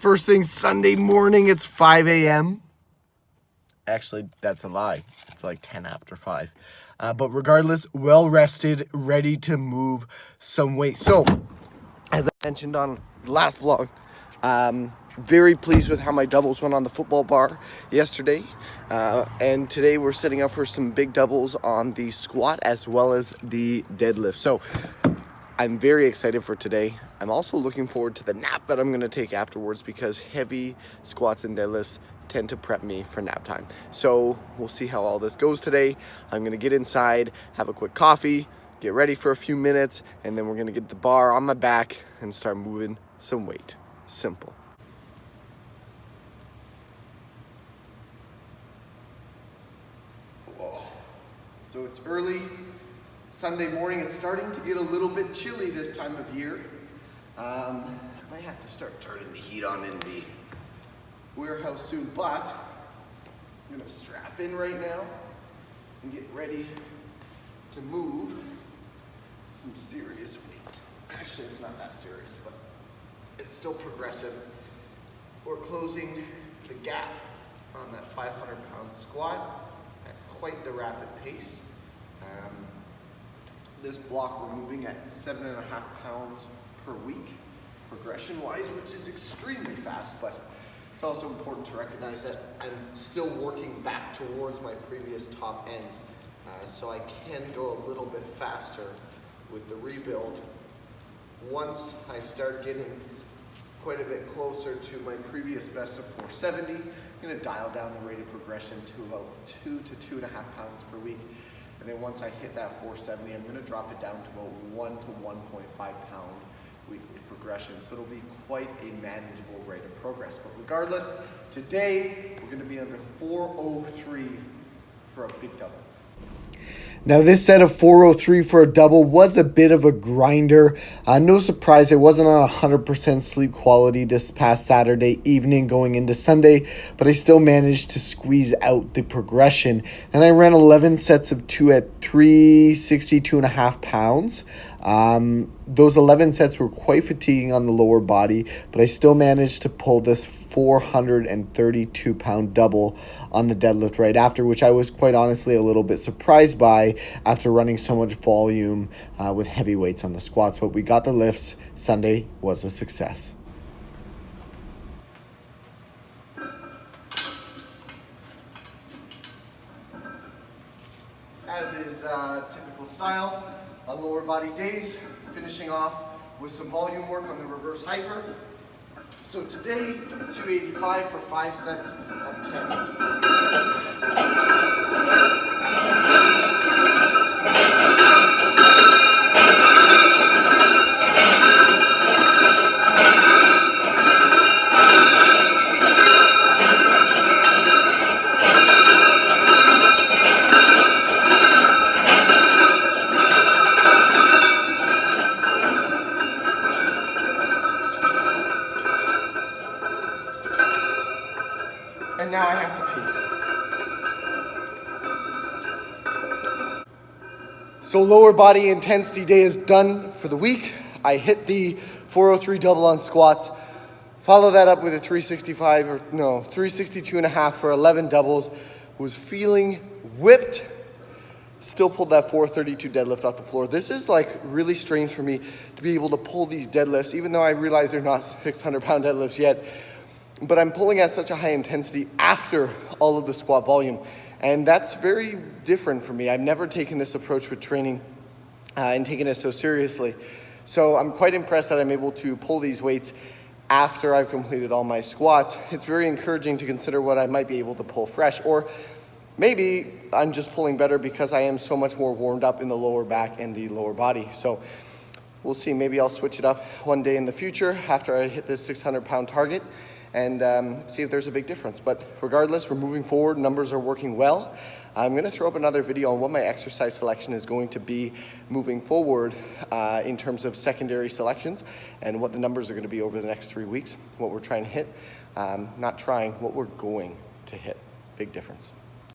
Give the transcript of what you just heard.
First thing Sunday morning, it's 5 a.m. Actually, that's a lie. It's like 10 after 5. But regardless, well rested, ready to move some weight. So, as I mentioned on the last vlog, very pleased with how my doubles went on the football bar yesterday. And today we're setting up for some big doubles on the squat as well as the deadlift. So, I'm very excited for today. I'm also looking forward to the nap that I'm going to take afterwards because heavy squats and deadlifts tend to prep me for nap time. So we'll see how all this goes today. I'm going to get inside, have a quick coffee, get ready for a few minutes, and then we're going to get the bar on my back and start moving some weight. Simple. Whoa. So it's early Sunday morning. It's starting to get a little bit chilly this time of year. I might have to start turning the heat on in the warehouse soon, but I'm gonna strap in right now and get ready to move some serious weight. Actually, it's not that serious, but it's still progressive. We're closing the gap on that 500-pound squat at quite the rapid pace. This block we're moving at 7.5 pounds per week, progression-wise, which is extremely fast, but it's also important to recognize that I'm still working back towards my previous top end, so I can go a little bit faster with the rebuild. Once I start getting quite a bit closer to my previous best of 470, I'm gonna dial down the rate of progression to about 2 to 2.5 pounds per week. And then once I hit that 470, I'm gonna drop it down to about 1 to 1.5 pound weekly progression. So it'll be quite a manageable rate of progress. But regardless, today we're gonna be under 403 for a big double. Now this set of 403 for a double was a bit of a grinder. No surprise, it wasn't on 100% sleep quality this past Saturday evening going into Sunday, but I still managed to squeeze out the progression. And I ran 11 sets of 2 at 362.5 pounds. Those 11 sets were quite fatiguing on the lower body, but I still managed to pull this 432 pound double on the deadlift right after, which I was quite honestly a little bit surprised by after running so much volume with heavy weights on the squats. But we got the lifts. Sunday was a success. As is typical style on lower body days, finishing off with some volume work on the reverse hyper. So today, 285 for 5 sets of 10. And now I have to pee. So lower body intensity day is done for the week. I hit the 403 double on squats. Follow that up with a 362.5 for 11 doubles. Was feeling whipped. Still pulled that 432 deadlift off the floor. This is like really strange for me to be able to pull these deadlifts, even though I realize they're not 600-pound deadlifts yet. But I'm pulling at such a high intensity after all of the squat volume. And that's very different for me. I've never taken this approach with training and taken it so seriously. So I'm quite impressed that I'm able to pull these weights after I've completed all my squats. It's very encouraging to consider what I might be able to pull fresh. Or maybe I'm just pulling better because I am so much more warmed up in the lower back and the lower body. So we'll see. Maybe I'll switch it up one day in the future after I hit this 600-pound target and see if there's a big difference. But regardless, we're moving forward. Numbers are working well. I'm going to throw up another video on what my exercise selection is going to be moving forward in terms of secondary selections and what the numbers are going to be over the next 3 weeks, what we're trying to hit. Not trying, what we're going to hit. Big difference.